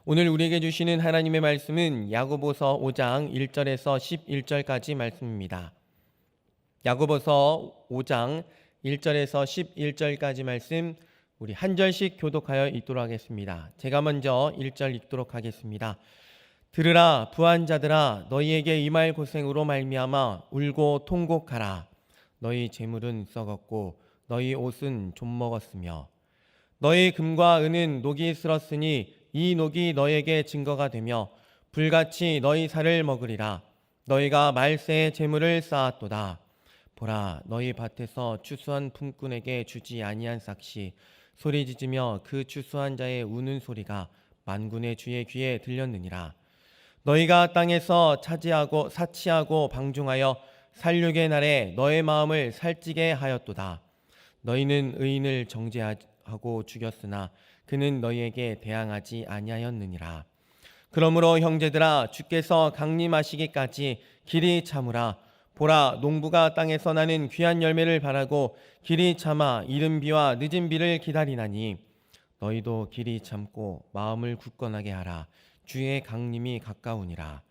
오늘 우리에게 주시는 하나님의 말씀은 야고보서 5장 1절에서 11절까지 말씀입니다. 야고보서 5장 1절에서 11절까지 말씀 우리 한 절씩 교독하여 읽도록 하겠습니다. 제가 먼저 1절 읽도록 하겠습니다. 들으라 부한 자들아, 너희에게 임할 고생으로 말미암아 울고 통곡하라. 너희 재물은 썩었고 너희 옷은 좀 먹었으며 너희 금과 은은 녹이 슬었으니 이 녹이 너희에게 증거가 되며 불같이 너희 살을 먹으리라. 너희가 말세의 재물을 쌓았도다. 보라, 너희 밭에서 추수한 품꾼에게 주지 아니한 삭시 소리지으며 그 추수한 자의 우는 소리가 만군의 주의 귀에 들렸느니라. 너희가 땅에서 차지하고 사치하고 방종하여 살육의 날에 너의 마음을 살찌게 하였도다. 너희는 의인을 정죄하고 죽였으나 그는 너희에게 대항하지 아니하였느니라. 그러므로 형제들아, 주께서 강림하시기까지 길이 참으라. 보라, 농부가 땅에서 나는 귀한 열매를 바라고 길이 참아 이른 비와 늦은 비를 기다리나니 너희도 길이 참고 마음을 굳건하게 하라. 주의 강림이 가까우니라.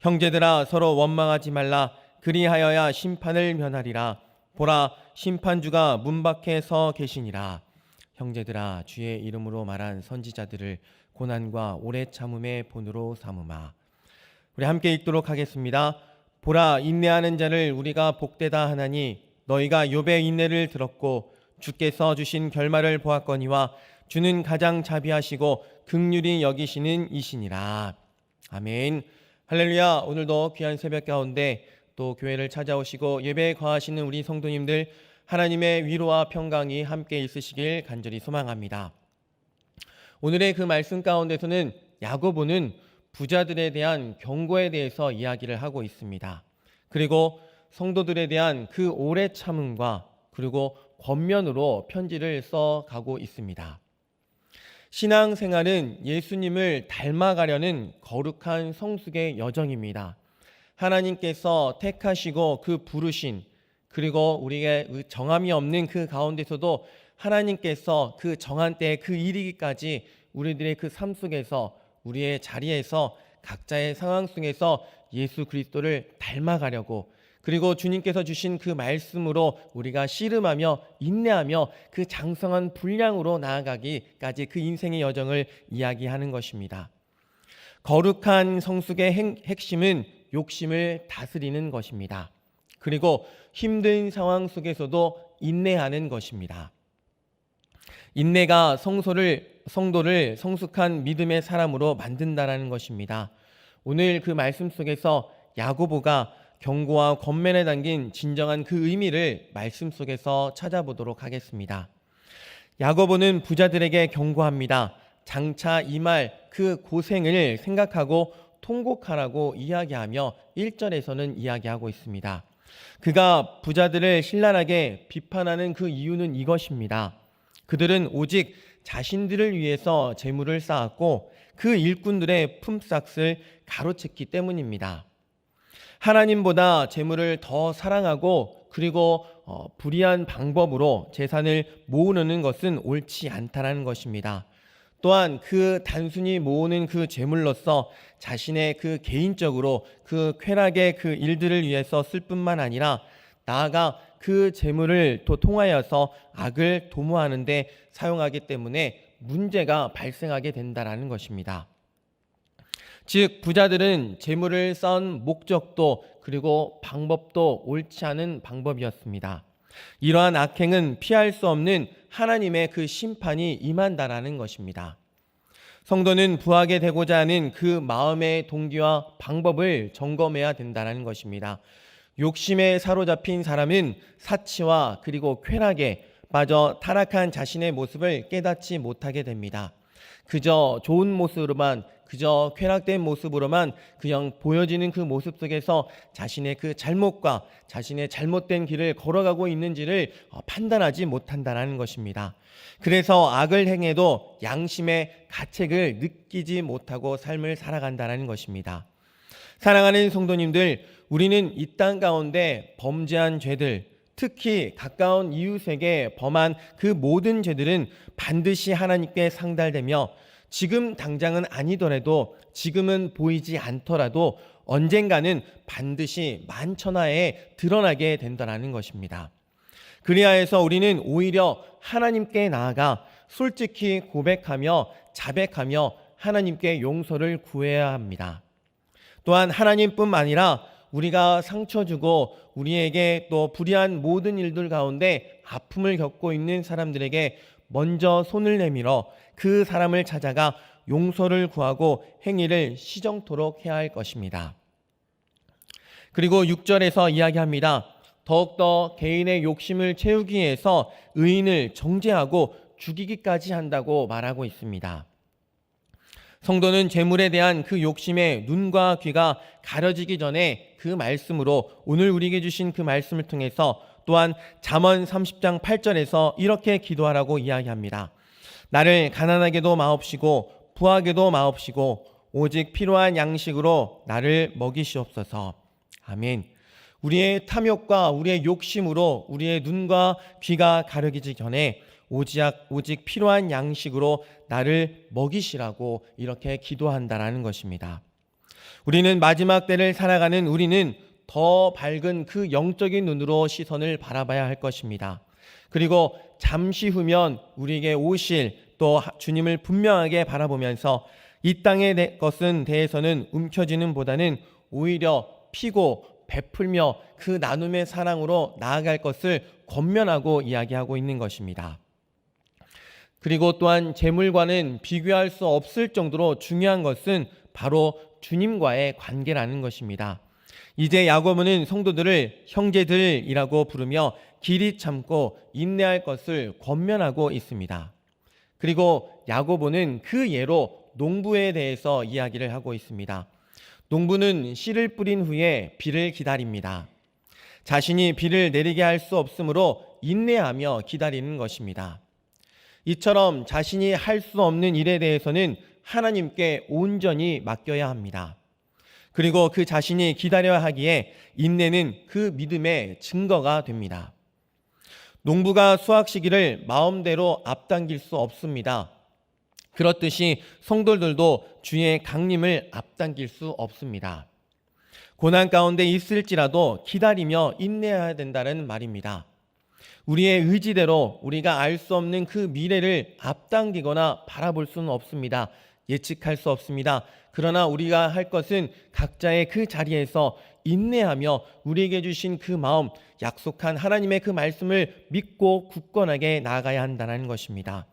형제들아, 서로 원망하지 말라. 그리하여야 심판을 면하리라. 보라, 심판주가 문 밖에 서 계시니라. 형제들아, 주의 이름으로 말한 선지자들을 고난과 오래 참음의 본으로 삼으마. 우리 함께 읽도록 하겠습니다. 보라, 인내하는 자를 우리가 복되다 하나니 너희가 욥의 인내를 들었고 주께서 주신 결말을 보았거니와 주는 가장 자비하시고 긍휼히 여기시는 이시니라. 아멘. 할렐루야. 오늘도 귀한 새벽 가운데 또 교회를 찾아오시고 예배에 거하시는 우리 성도님들, 하나님의 위로와 평강이 함께 있으시길 간절히 소망합니다. 오늘의 그 말씀 가운데서는 야고보는 부자들에 대한 경고에 대해서 이야기를 하고 있습니다. 그리고 성도들에 대한 그 오래 참음과 그리고 권면으로 편지를 써가고 있습니다. 신앙생활은 예수님을 닮아가려는 거룩한 성숙의 여정입니다. 하나님께서 택하시고 그 부르신, 그리고 우리의 정함이 없는 그 가운데서도 하나님께서 그 정한 때에 그 이르기까지 우리들의 그 삶 속에서, 우리의 자리에서, 각자의 상황 속에서 예수 그리스도를 닮아가려고, 그리고 주님께서 주신 그 말씀으로 우리가 씨름하며 인내하며 그 장성한 분량으로 나아가기까지 그 인생의 여정을 이야기하는 것입니다. 거룩한 성숙의 핵심은 욕심을 다스리는 것입니다. 그리고 힘든 상황 속에서도 인내하는 것입니다. 인내가 성도를 성숙한 믿음의 사람으로 만든다라는 것입니다. 오늘 그 말씀 속에서 야고보가 경고와 권면에 담긴 진정한 그 의미를 말씀 속에서 찾아보도록 하겠습니다. 야고보는 부자들에게 경고합니다. 장차 임할 그 고생을 생각하고 통곡하라고 이야기하며 1절에서는 이야기하고 있습니다. 그가 부자들을 신랄하게 비판하는 그 이유는 이것입니다. 그들은 오직 자신들을 위해서 재물을 쌓았고 그 일꾼들의 품삯을 가로챘기 때문입니다. 하나님보다 재물을 더 사랑하고 그리고 불의한 방법으로 재산을 모으는 것은 옳지 않다는 것입니다. 또한 그 단순히 모으는 그 재물로서 자신의 그 개인적으로 그 쾌락의 그 일들을 위해서 쓸 뿐만 아니라 나아가 그 재물을 또 통하여서 악을 도모하는 데 사용하기 때문에 문제가 발생하게 된다는 것입니다. 즉 부자들은 재물을 쌓은 목적도 그리고 방법도 옳지 않은 방법이었습니다. 이러한 악행은 피할 수 없는 하나님의 그 심판이 임한다라는 것입니다. 성도는 부하게 되고자 하는 그 마음의 동기와 방법을 점검해야 된다는 것입니다. 욕심에 사로잡힌 사람은 사치와 그리고 쾌락에 빠져 타락한 자신의 모습을 깨닫지 못하게 됩니다. 그저 좋은 모습으로만, 그저 쾌락된 모습으로만 그냥 보여지는 그 모습 속에서 자신의 그 잘못과 자신의 잘못된 길을 걸어가고 있는지를 판단하지 못한다는 것입니다. 그래서 악을 행해도 양심의 가책을 느끼지 못하고 삶을 살아간다는 것입니다. 사랑하는 성도님들, 우리는 이 땅 가운데 범죄한 죄들, 특히 가까운 이웃에게 범한 그 모든 죄들은 반드시 하나님께 상달되며 지금 당장은 아니더라도, 지금은 보이지 않더라도 언젠가는 반드시 만천하에 드러나게 된다는 것입니다. 그리하여서 우리는 오히려 하나님께 나아가 솔직히 고백하며 자백하며 하나님께 용서를 구해야 합니다. 또한 하나님뿐만 아니라 우리가 상처 주고 우리에게 또 불의한 모든 일들 가운데 아픔을 겪고 있는 사람들에게 먼저 손을 내밀어 그 사람을 찾아가 용서를 구하고 행위를 시정토록 해야 할 것입니다. 그리고 6절에서 이야기합니다. 더욱더 개인의 욕심을 채우기 위해서 의인을 정죄하고 죽이기까지 한다고 말하고 있습니다. 성도는 재물에 대한 그 욕심에 눈과 귀가 가려지기 전에 그 말씀으로, 오늘 우리에게 주신 그 말씀을 통해서 또한 잠언 30장 8절에서 이렇게 기도하라고 이야기합니다. 나를 가난하게도 마옵시고 부하게도 마옵시고 오직 필요한 양식으로 나를 먹이시옵소서. 아멘. 우리의 탐욕과 우리의 욕심으로 우리의 눈과 귀가 가려지기 전에 오직 필요한 양식으로 나를 먹이시라고 이렇게 기도한다라는 것입니다. 우리는 마지막 때를 살아가는 우리는 더 밝은 그 영적인 눈으로 시선을 바라봐야 할 것입니다. 그리고 잠시 후면 우리에게 오실 또 주님을 분명하게 바라보면서 이 땅의 것은 대해서는 움켜쥐는 보다는 오히려 피고 베풀며 그 나눔의 사랑으로 나아갈 것을 권면하고 이야기하고 있는 것입니다. 그리고 또한 재물과는 비교할 수 없을 정도로 중요한 것은 바로 주님과의 관계라는 것입니다. 이제 야고보는 성도들을 형제들이라고 부르며 길이 참고 인내할 것을 권면하고 있습니다. 그리고 야고보는 그 예로 농부에 대해서 이야기를 하고 있습니다. 농부는 씨를 뿌린 후에 비를 기다립니다. 자신이 비를 내리게 할 수 없으므로 인내하며 기다리는 것입니다. 이처럼 자신이 할 수 없는 일에 대해서는 하나님께 온전히 맡겨야 합니다. 그리고 그 자신이 기다려야 하기에 인내는 그 믿음의 증거가 됩니다. 농부가 수확 시기를 마음대로 앞당길 수 없습니다. 그렇듯이 성도들도 주의 강림을 앞당길 수 없습니다. 고난 가운데 있을지라도 기다리며 인내해야 된다는 말입니다. 우리의 의지대로 우리가 알 수 없는 그 미래를 앞당기거나 바라볼 수는 없습니다. 예측할 수 없습니다. 그러나 우리가 할 것은 각자의 그 자리에서 인내하며 우리에게 주신 그 마음, 약속한 하나님의 그 말씀을 믿고 굳건하게 나아가야 한다는 것입니다.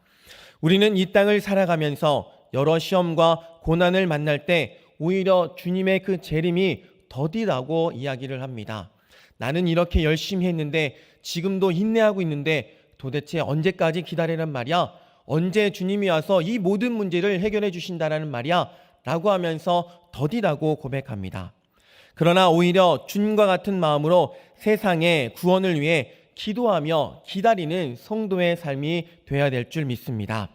우리는 이 땅을 살아가면서 여러 시험과 고난을 만날 때 오히려 주님의 그 재림이 더디다고 이야기를 합니다. 나는 이렇게 열심히 했는데, 지금도 인내하고 있는데 도대체 언제까지 기다리란 말이야? 언제 주님이 와서 이 모든 문제를 해결해 주신다라는 말이야? 라고 하면서 더디다고 고백합니다. 그러나 오히려 주님과 같은 마음으로 세상의 구원을 위해 기도하며 기다리는 성도의 삶이 되어야 될 줄 믿습니다.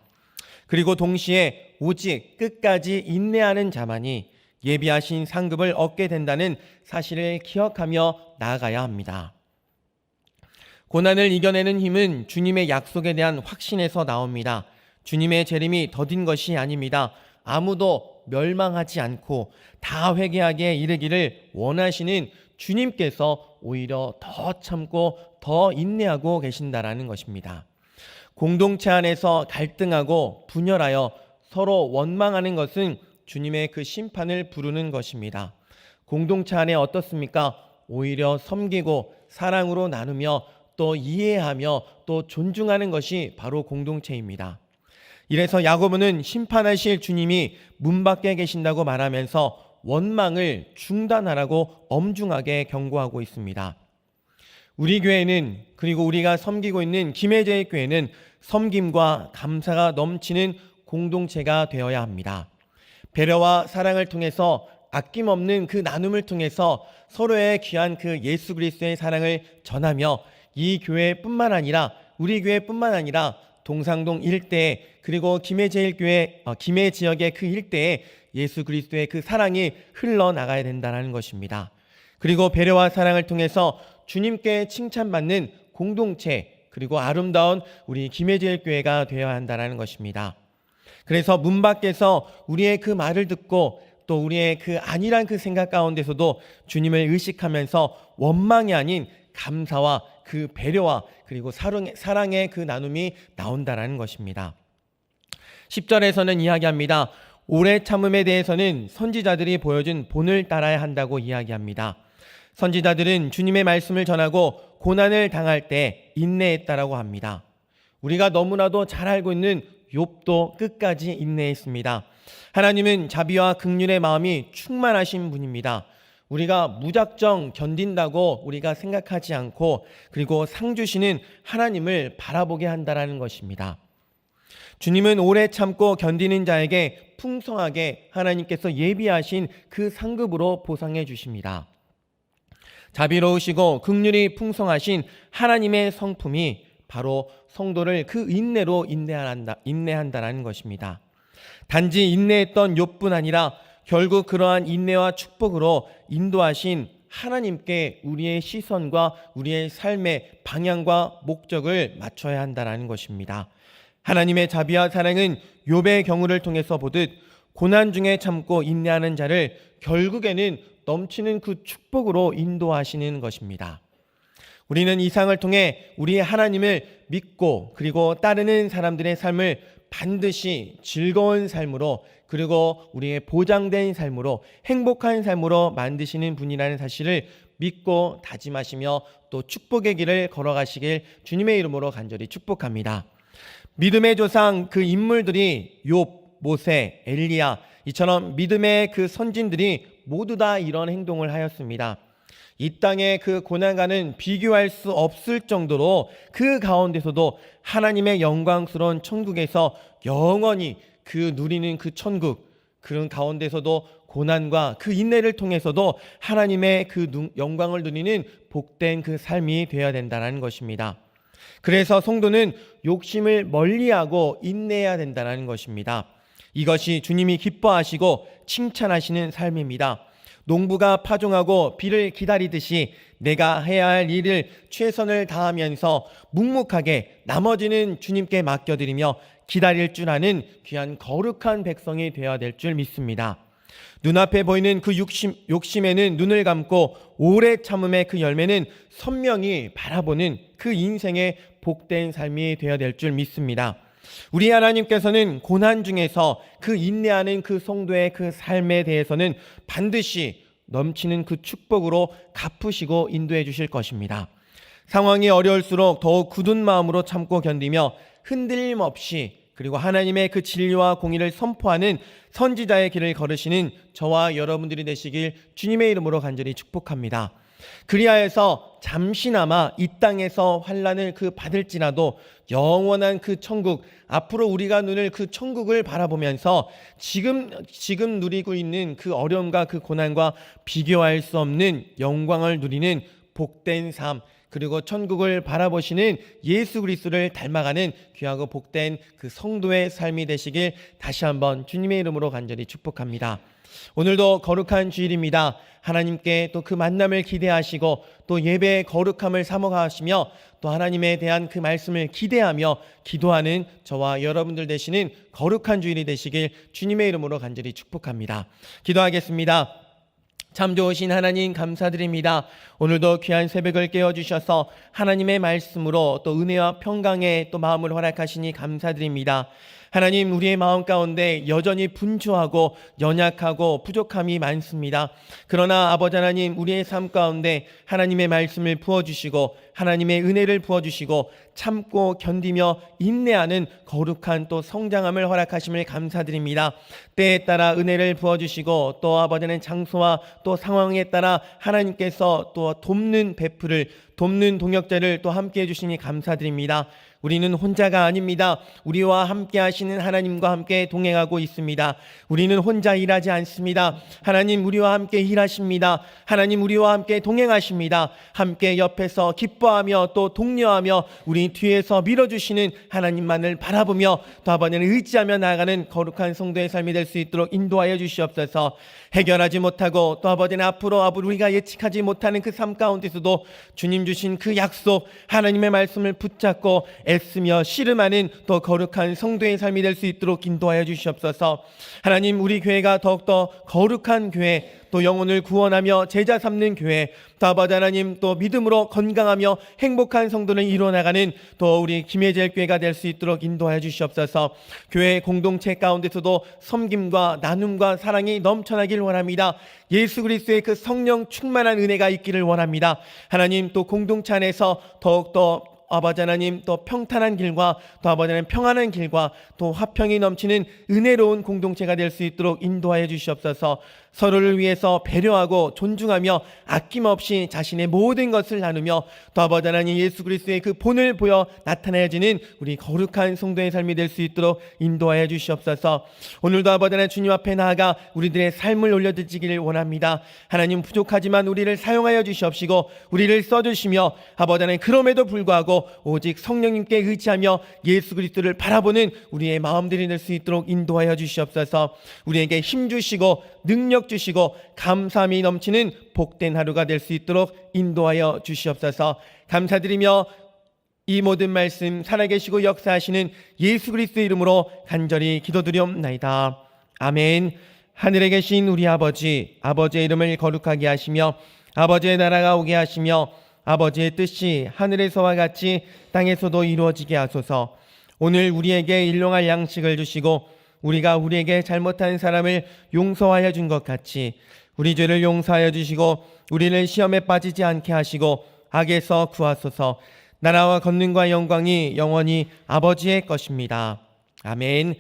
그리고 동시에 오직 끝까지 인내하는 자만이 예비하신 상급을 얻게 된다는 사실을 기억하며 나아가야 합니다. 고난을 이겨내는 힘은 주님의 약속에 대한 확신에서 나옵니다. 주님의 재림이 더딘 것이 아닙니다. 아무도 멸망하지 않고 다 회개하게 이르기를 원하시는 주님께서 오히려 더 참고 더 인내하고 계신다라는 것입니다. 공동체 안에서 갈등하고 분열하여 서로 원망하는 것은 주님의 그 심판을 부르는 것입니다. 공동체 안에 어떻습니까? 오히려 섬기고 사랑으로 나누며 또 이해하며 또 존중하는 것이 바로 공동체입니다. 이래서 야고보는 심판하실 주님이 문 밖에 계신다고 말하면서 원망을 중단하라고 엄중하게 경고하고 있습니다. 우리 교회는, 그리고 우리가 섬기고 있는 김혜재의 교회는 섬김과 감사가 넘치는 공동체가 되어야 합니다. 배려와 사랑을 통해서 아낌없는 그 나눔을 통해서 서로의 귀한 그 예수 그리스도의 사랑을 전하며 이 교회뿐만 아니라, 우리 교회뿐만 아니라 동상동 일대, 그리고 김해 지역의 그 일대에 예수 그리스도의 그 사랑이 흘러나가야 된다는 것입니다. 그리고 배려와 사랑을 통해서 주님께 칭찬받는 공동체, 그리고 아름다운 우리 김해제일교회가 되어야 한다는 것입니다. 그래서 문 밖에서 우리의 그 말을 듣고 또 우리의 그 아니란 그 생각 가운데서도 주님을 의식하면서 원망이 아닌 감사와 그 배려와 그리고 사랑의 그 나눔이 나온다라는 것입니다. 10절에서는 이야기합니다. 오래 참음에 대해서는 선지자들이 보여준 본을 따라야 한다고 이야기합니다. 선지자들은 주님의 말씀을 전하고 고난을 당할 때 인내했다라고 합니다. 우리가 너무나도 잘 알고 있는 욥도 끝까지 인내했습니다. 하나님은 자비와 긍휼의 마음이 충만하신 분입니다. 우리가 무작정 견딘다고 우리가 생각하지 않고 그리고 상 주시는 하나님을 바라보게 한다라는 것입니다. 주님은 오래 참고 견디는 자에게 풍성하게 하나님께서 예비하신 그 상급으로 보상해 주십니다. 자비로우시고 긍휼이 풍성하신 하나님의 성품이 바로 성도를 그 인내로 인내한다라는 것입니다. 단지 인내했던 욥뿐 아니라 결국 그러한 인내와 축복으로 인도하신 하나님께 우리의 시선과 우리의 삶의 방향과 목적을 맞춰야 한다는 것입니다. 하나님의 자비와 사랑은 욥의 경우를 통해서 보듯 고난 중에 참고 인내하는 자를 결국에는 넘치는 그 축복으로 인도하시는 것입니다. 우리는 이 상을 통해 우리 하나님을 믿고 그리고 따르는 사람들의 삶을 반드시 즐거운 삶으로 그리고 우리의 보장된 삶으로 행복한 삶으로 만드시는 분이라는 사실을 믿고 다짐하시며 또 축복의 길을 걸어가시길 주님의 이름으로 간절히 축복합니다. 믿음의 조상 그 인물들이 욥, 모세, 엘리야 이처럼 믿음의 그 선진들이 모두 다 이런 행동을 하였습니다. 이 땅의 그 고난과는 비교할 수 없을 정도로 그 가운데서도 하나님의 영광스러운 천국에서 영원히 그 누리는 그 천국, 그런 가운데서도 고난과 그 인내를 통해서도 하나님의 그 영광을 누리는 복된 그 삶이 되어야 된다는 것입니다. 그래서 성도는 욕심을 멀리하고 인내해야 된다는 것입니다. 이것이 주님이 기뻐하시고 칭찬하시는 삶입니다. 농부가 파종하고 비를 기다리듯이 내가 해야 할 일을 최선을 다하면서 묵묵하게 나머지는 주님께 맡겨드리며 기다릴 줄 아는 귀한 거룩한 백성이 되어야 될 줄 믿습니다. 눈앞에 보이는 그 욕심에는 눈을 감고 오래 참음의 그 열매는 선명히 바라보는 그 인생의 복된 삶이 되어야 될 줄 믿습니다. 우리 하나님께서는 고난 중에서 그 인내하는 그 성도의 그 삶에 대해서는 반드시 넘치는 그 축복으로 갚으시고 인도해 주실 것입니다. 상황이 어려울수록 더욱 굳은 마음으로 참고 견디며 흔들림 없이 그리고 하나님의 그 진리와 공의를 선포하는 선지자의 길을 걸으시는 저와 여러분들이 되시길 주님의 이름으로 간절히 축복합니다. 그리하여서 잠시나마 이 땅에서 환난을 그 받을지라도 영원한 그 천국, 앞으로 우리가 눈을 그 천국을 바라보면서 지금 누리고 있는 그 어려움과 그 고난과 비교할 수 없는 영광을 누리는 복된 삶, 그리고 천국을 바라보시는 예수 그리스도를 닮아가는 귀하고 복된 그 성도의 삶이 되시길 다시 한번 주님의 이름으로 간절히 축복합니다. 오늘도 거룩한 주일입니다. 하나님께 또 그 만남을 기대하시고 또 예배의 거룩함을 사모하시며 또 하나님에 대한 그 말씀을 기대하며 기도하는 저와 여러분들 되시는 거룩한 주일이 되시길 주님의 이름으로 간절히 축복합니다. 기도하겠습니다. 참 좋으신 하나님 감사드립니다. 오늘도 귀한 새벽을 깨워주셔서 하나님의 말씀으로 또 은혜와 평강의 또 마음을 허락하시니 감사드립니다. 하나님, 우리의 마음 가운데 여전히 분주하고 연약하고 부족함이 많습니다. 그러나 아버지 하나님, 우리의 삶 가운데 하나님의 말씀을 부어주시고 하나님의 은혜를 부어주시고 참고 견디며 인내하는 거룩한 또 성장함을 허락하심을 감사드립니다. 때에 따라 은혜를 부어주시고 또 아버지 하나님 장소와 또 상황에 따라 하나님께서 또 돕는 동역자를 또 함께해 주시니 감사드립니다. 우리는 혼자가 아닙니다. 우리와 함께 하시는 하나님과 함께 동행하고 있습니다. 우리는 혼자 일하지 않습니다. 하나님 우리와 함께 일하십니다. 하나님 우리와 함께 동행하십니다. 함께 옆에서 기뻐하며 또 독려하며 우리 뒤에서 밀어주시는 하나님만을 바라보며 또 아버지를 의지하며 나아가는 거룩한 성도의 삶이 될 수 있도록 인도하여 주시옵소서. 해결하지 못하고 또 아버지는 앞으로 우리가 예측하지 못하는 그 삶 가운데서도 주님 주신 그 약속 하나님의 말씀을 붙잡고 애쓰며 씨름하는 더 거룩한 성도의 삶이 될 수 있도록 인도하여 주시옵소서. 하나님, 우리 교회가 더욱더 거룩한 교회, 또 영혼을 구원하며 제자 삼는 교회, 또 아버지 하나님, 또 믿음으로 건강하며 행복한 성도를 이루어나가는 또 우리 김혜재 교회가 될 수 있도록 인도하여 주시옵소서. 교회 공동체 가운데서도 섬김과 나눔과 사랑이 넘쳐나길 원합니다. 예수 그리스도의 그 성령 충만한 은혜가 있기를 원합니다. 하나님, 또 공동체 안에서 더욱더 아버지 하나님, 또 평탄한 길과 또 아버지 하나님 평안한 길과 또 화평이 넘치는 은혜로운 공동체가 될 수 있도록 인도하여 주시옵소서. 서로를 위해서 배려하고 존중하며 아낌없이 자신의 모든 것을 나누며 또 아버지 하나님 예수 그리스도의 그 본을 보여 나타내어지는 우리 거룩한 성도의 삶이 될 수 있도록 인도하여 주시옵소서. 오늘도 아버지 하나님 주님 앞에 나아가 우리들의 삶을 올려드리기를 원합니다. 하나님, 부족하지만 우리를 사용하여 주시옵시고 우리를 써주시며 아버지 하나님 그럼에도 불구하고 오직 성령님께 의지하며 예수 그리스도를 바라보는 우리의 마음들이 될 수 있도록 인도하여 주시옵소서. 우리에게 힘 주시고 능력 주시고 감사함이 넘치는 복된 하루가 될 수 있도록 인도하여 주시옵소서. 감사드리며 이 모든 말씀 살아계시고 역사하시는 예수 그리스도의 이름으로 간절히 기도드리옵나이다. 아멘. 하늘에 계신 우리 아버지, 아버지의 이름을 거룩하게 하시며 아버지의 나라가 오게 하시며 아버지의 뜻이 하늘에서와 같이 땅에서도 이루어지게 하소서. 오늘 우리에게 일용할 양식을 주시고 우리가 우리에게 잘못한 사람을 용서하여 준 것 같이 우리 죄를 용서하여 주시고 우리를 시험에 빠지지 않게 하시고 악에서 구하소서. 나라와 권능과 영광이 영원히 아버지의 것입니다. 아멘.